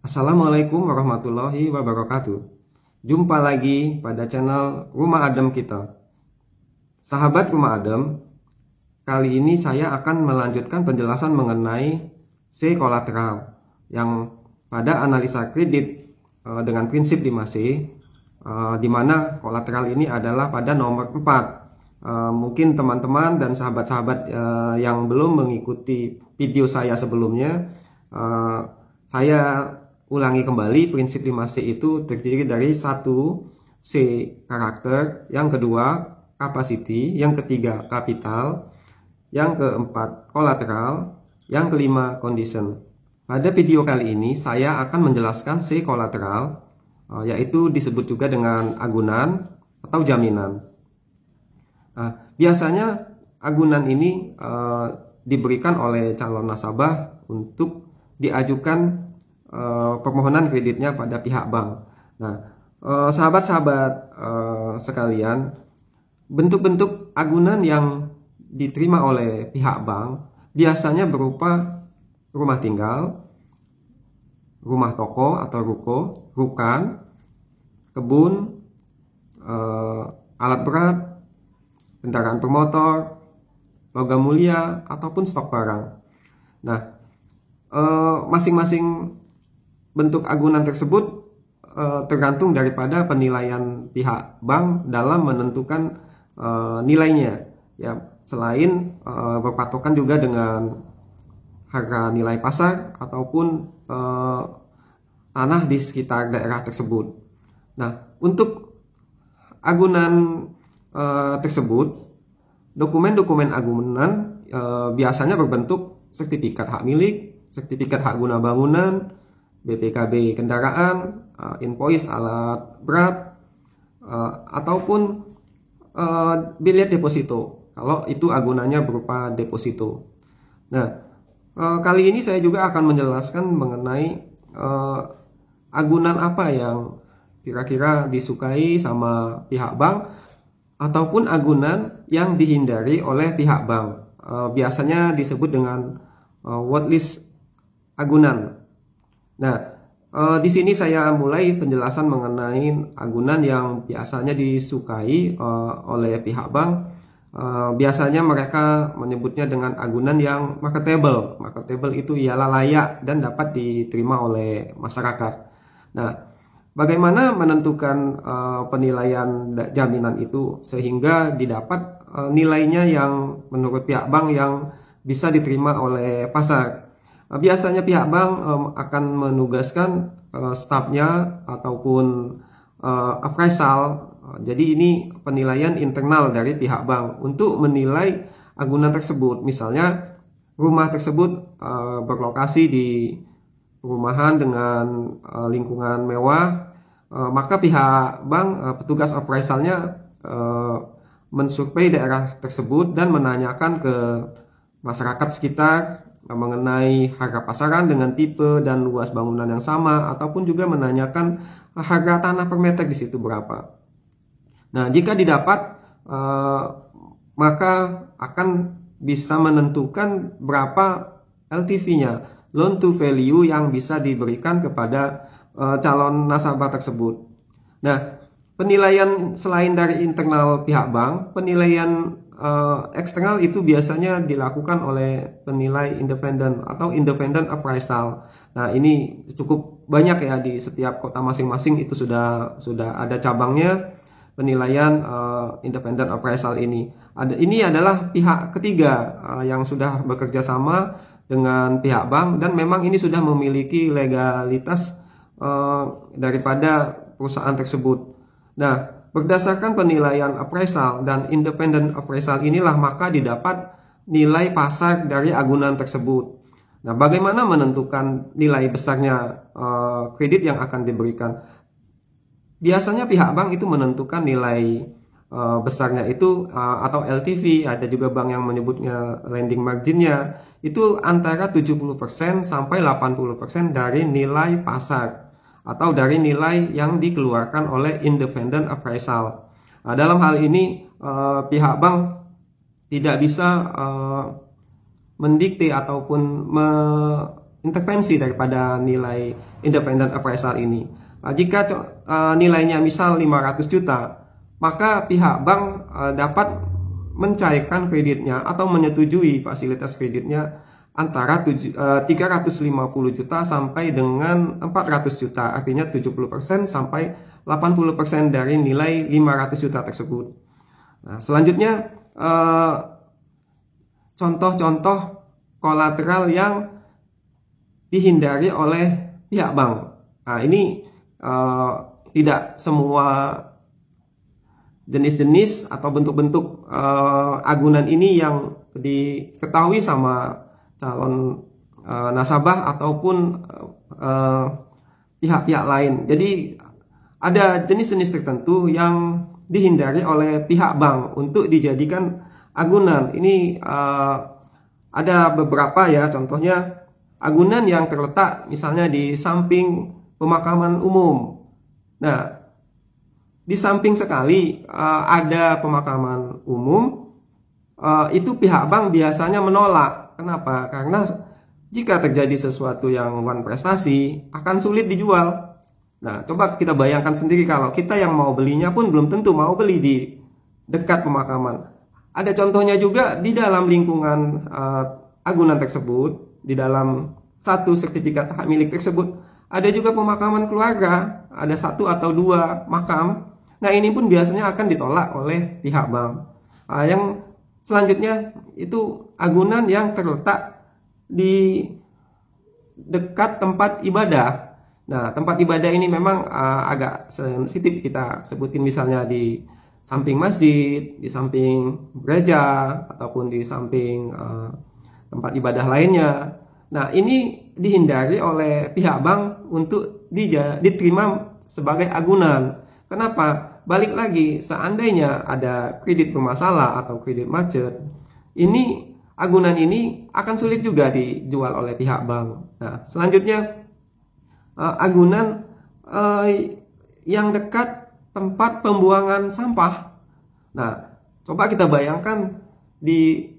Assalamualaikum warahmatullahi wabarakatuh. Jumpa lagi pada channel Rumah Adem kita. Sahabat Rumah Adem, kali ini saya akan melanjutkan penjelasan mengenai C kolateral yang pada analisa kredit dengan prinsip 5C, di mana kolateral ini adalah pada nomor 4. Mungkin teman-teman dan sahabat-sahabat yang belum mengikuti video saya sebelumnya, saya ulangi kembali. Prinsip 5C itu terdiri dari 1. C karakter, yang kedua capacity, yang ketiga capital, yang keempat kolateral, yang kelima condition. Pada video kali ini saya akan menjelaskan C kolateral, yaitu disebut juga dengan agunan atau jaminan. Biasanya agunan ini diberikan oleh calon nasabah untuk diajukan permohonan kreditnya pada pihak bank. Nah, sahabat-sahabat sekalian, bentuk-bentuk agunan yang diterima oleh pihak bank biasanya berupa rumah tinggal, rumah toko atau ruko, rukan, kebun, alat berat, kendaraan bermotor, logam mulia, ataupun stok barang. Nah, masing-masing bentuk agunan tersebut tergantung daripada penilaian pihak bank dalam menentukan nilainya. Ya, selain berpatokan juga dengan harga nilai pasar ataupun tanah di sekitar daerah tersebut. Nah, untuk agunan tersebut, dokumen-dokumen agunan biasanya berbentuk sertifikat hak milik, sertifikat hak guna bangunan, BPKB kendaraan, invoice alat berat, ataupun bilet deposito kalau itu agunannya berupa deposito. Nah, kali ini saya juga akan menjelaskan mengenai agunan apa yang kira-kira disukai sama pihak bank ataupun agunan yang dihindari oleh pihak bank. Biasanya disebut dengan watchlist agunan. Nah, di sini saya mulai penjelasan mengenai agunan yang biasanya disukai oleh pihak bank. Biasanya mereka menyebutnya dengan agunan yang marketable. Marketable itu ialah layak dan dapat diterima oleh masyarakat. Nah, bagaimana menentukan penilaian jaminan itu sehingga didapat nilainya yang menurut pihak bank yang bisa diterima oleh pasar? Biasanya pihak bank akan menugaskan stafnya ataupun appraisal. Jadi ini penilaian internal dari pihak bank untuk menilai agunan tersebut. Misalnya rumah tersebut berlokasi di perumahan dengan lingkungan mewah, maka pihak bank, petugas appraisalnya mensurvei daerah tersebut dan menanyakan ke masyarakat sekitar mengenai harga pasaran dengan tipe dan luas bangunan yang sama, ataupun juga menanyakan harga tanah per meter di situ berapa. Nah, jika didapat, maka akan bisa menentukan berapa LTV-nya, loan to value, yang bisa diberikan kepada calon nasabah tersebut. Nah, penilaian selain dari internal pihak bank, penilaian eksternal itu biasanya dilakukan oleh penilai independen atau independent appraisal. Nah, ini cukup banyak ya, di setiap kota masing-masing itu sudah ada cabangnya penilaian independent appraisal ini. Ini adalah pihak ketiga yang sudah bekerja sama dengan pihak bank dan memang ini sudah memiliki legalitas daripada perusahaan tersebut. Nah, berdasarkan penilaian appraisal dan independent appraisal inilah maka didapat nilai pasar dari agunan tersebut. Nah, bagaimana menentukan nilai besarnya kredit yang akan diberikan? Biasanya pihak bank itu menentukan nilai besarnya itu atau LTV, ada juga bank yang menyebutnya lending marginnya, itu antara 70% sampai 80% dari nilai pasar atau dari nilai yang dikeluarkan oleh independent appraisal. Nah, dalam hal ini pihak bank tidak bisa mendikte ataupun intervensi daripada nilai independent appraisal ini. Jika nilainya misal 500 juta, maka pihak bank dapat mencairkan kreditnya atau menyetujui fasilitas kreditnya antara 350 juta sampai dengan 400 juta, artinya 70% sampai 80% dari nilai 500 juta tersebut. Nah, selanjutnya contoh-contoh kolateral yang dihindari oleh pihak bank. Nah, ini tidak semua jenis-jenis atau bentuk-bentuk agunan ini yang diketahui sama calon nasabah ataupun pihak-pihak lain. Jadi ada jenis-jenis tertentu yang dihindari oleh pihak bank untuk dijadikan agunan. Ini ada beberapa ya, contohnya agunan yang terletak misalnya di samping pemakaman umum. Nah, di samping sekali ada pemakaman umum, itu pihak bank biasanya menolak. Kenapa? Karena jika terjadi sesuatu yang wan prestasi akan sulit dijual. Nah, coba kita bayangkan sendiri kalau kita yang mau belinya pun belum tentu mau beli di dekat pemakaman. Ada contohnya juga di dalam lingkungan agunan tersebut, di dalam satu sertifikat hak milik tersebut, ada juga pemakaman keluarga, ada 1 atau 2 makam. Nah, ini pun biasanya akan ditolak oleh pihak bank. Yang selanjutnya itu agunan yang terletak di dekat tempat ibadah. Nah, tempat ibadah ini memang agak sensitif kita sebutin, misalnya di samping masjid, di samping gereja, ataupun di samping tempat ibadah lainnya. Nah, ini dihindari oleh pihak bank untuk diterima sebagai agunan. Kenapa? Balik lagi, seandainya ada kredit bermasalah atau kredit macet, ini agunan ini akan sulit juga dijual oleh pihak bank. Nah, selanjutnya agunan yang dekat tempat pembuangan sampah. Nah, coba kita bayangkan di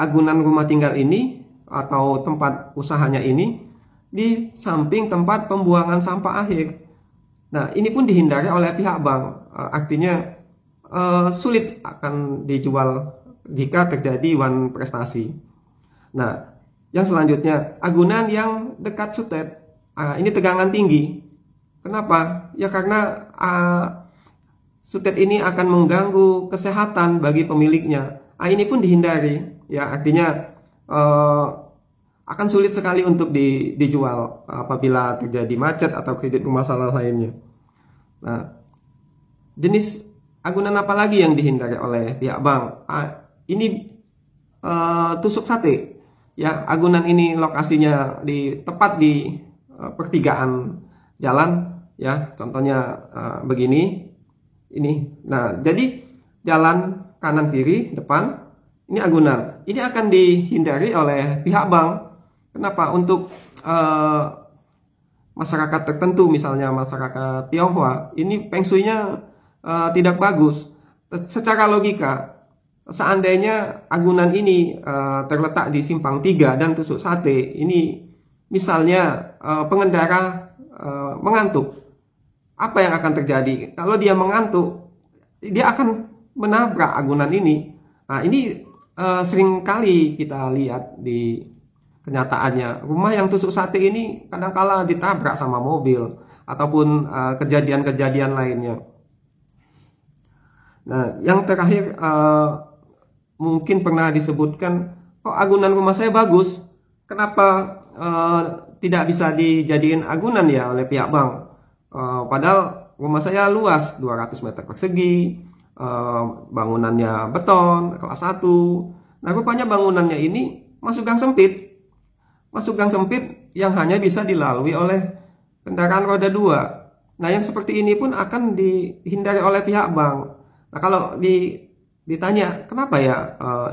agunan rumah tinggal ini atau tempat usahanya ini di samping tempat pembuangan sampah akhir. Nah, ini pun dihindari oleh pihak bank. Artinya sulit akan dijual jika terjadi wan prestasi. Nah, yang selanjutnya agunan yang dekat sutet. Ini tegangan tinggi. Kenapa? Ya karena sutet ini akan mengganggu kesehatan bagi pemiliknya. Ini pun dihindari. Ya, artinya akan sulit sekali untuk dijual apabila terjadi macet atau kredit bermasalah lainnya. Nah, jenis agunan apa lagi yang dihindari oleh pihak bank? Ini tusuk sate. Ya, agunan ini lokasinya tepat di pertigaan jalan, ya, contohnya begini, ini. Nah, jadi jalan kanan kiri depan ini agunan. Ini akan dihindari oleh pihak bank. Kenapa? Untuk masyarakat tertentu, misalnya masyarakat Tionghoa, ini feng shui-nya tidak bagus. Secara logika, seandainya agunan ini terletak di simpang 3 dan tusuk sate, ini misalnya pengendara mengantuk, apa yang akan terjadi? Kalau dia mengantuk, dia akan menabrak agunan ini. Nah, ini sering kali kita lihat di kenyataannya. Rumah yang tusuk sate ini kadang-kala ditabrak sama mobil ataupun kejadian-kejadian lainnya. Nah, yang terakhir mungkin pernah disebutkan, kok agunan rumah saya bagus, kenapa tidak bisa dijadiin agunan ya oleh pihak bank? Padahal rumah saya luas 200 meter persegi, bangunannya beton kelas 1. Nah, rupanya bangunannya ini masuk gang sempit. Masuk gang sempit yang hanya bisa dilalui oleh kendaraan roda 2. Nah, yang seperti ini pun akan dihindari oleh pihak bank. Nah, kalau ditanya kenapa ya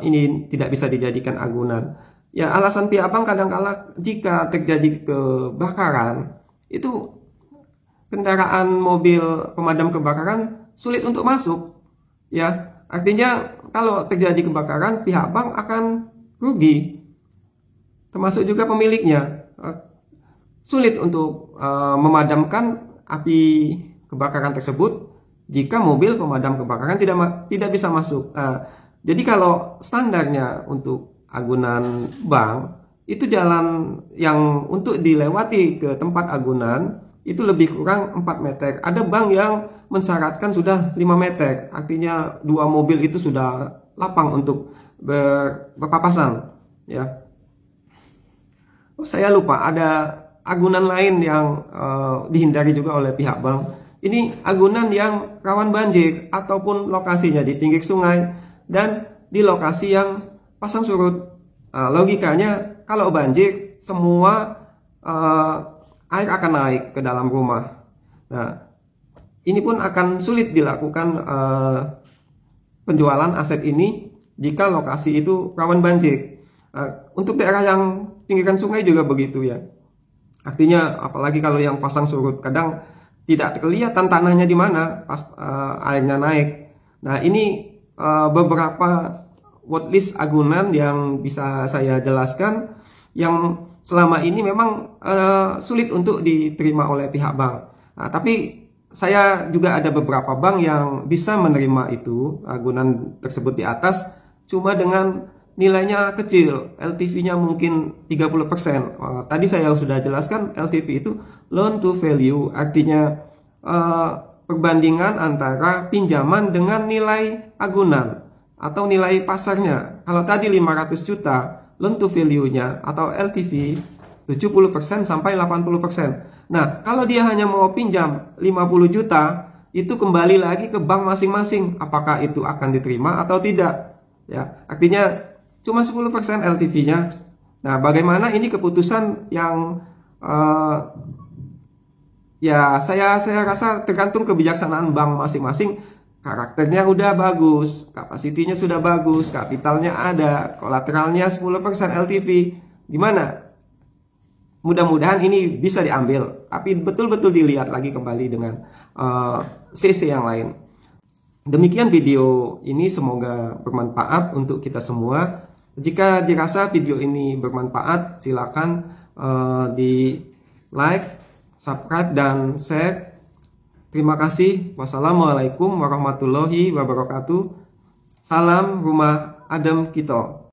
ini tidak bisa dijadikan agunan, ya alasan pihak bank kadang-kala jika terjadi kebakaran, itu kendaraan mobil pemadam kebakaran sulit untuk masuk. Ya, artinya kalau terjadi kebakaran, pihak bank akan rugi. termasuk juga pemiliknya. Sulit untuk memadamkan api kebakaran tersebut jika mobil pemadam kebakaran tidak bisa masuk. Jadi kalau standarnya untuk agunan bank itu jalan yang untuk dilewati ke tempat agunan itu lebih kurang 4 meter. Ada bank yang mensyaratkan sudah 5 meter, artinya 2 mobil itu sudah lapang untuk berpapasan, ya. Oh, saya lupa ada agunan lain yang dihindari juga oleh pihak bank. Ini agunan yang rawan banjir ataupun lokasinya di pinggir sungai dan di lokasi yang pasang surut. Logikanya kalau banjir semua air akan naik ke dalam rumah. Nah, ini pun akan sulit dilakukan penjualan aset ini jika lokasi itu rawan banjir. Untuk daerah yang pinggiran sungai juga begitu, ya. Artinya apalagi kalau yang pasang surut, kadang tidak kelihatan tanahnya di mana pas airnya naik. Nah, ini beberapa watchlist agunan yang bisa saya jelaskan yang selama ini memang sulit untuk diterima oleh pihak bank. Nah, tapi saya juga ada beberapa bank yang bisa menerima itu agunan tersebut di atas, cuma dengan nilainya kecil, LTV-nya mungkin 30%. Tadi saya sudah jelaskan LTV itu loan to value, artinya perbandingan antara pinjaman dengan nilai agunan atau nilai pasarnya. Kalau tadi 500 juta, loan to value-nya atau LTV 70% sampai 80%. Nah, kalau dia hanya mau pinjam 50 juta, itu kembali lagi ke bank masing-masing apakah itu akan diterima atau tidak. Ya, artinya cuma 10% LTV-nya. Nah, bagaimana ini keputusan yang ya saya rasa tergantung kebijaksanaan bank masing-masing. Karakternya udah bagus, kapasitinya sudah bagus, kapitalnya ada, kolateralnya 10% LTV. Gimana? Mudah-mudahan ini bisa diambil, tapi betul-betul dilihat lagi kembali dengan CC yang lain. Demikian video ini, semoga bermanfaat untuk kita semua. Jika dirasa video ini bermanfaat, silakan di like, subscribe, dan share. Terima kasih. Wassalamualaikum warahmatullahi wabarakatuh. Salam rumah adem kita.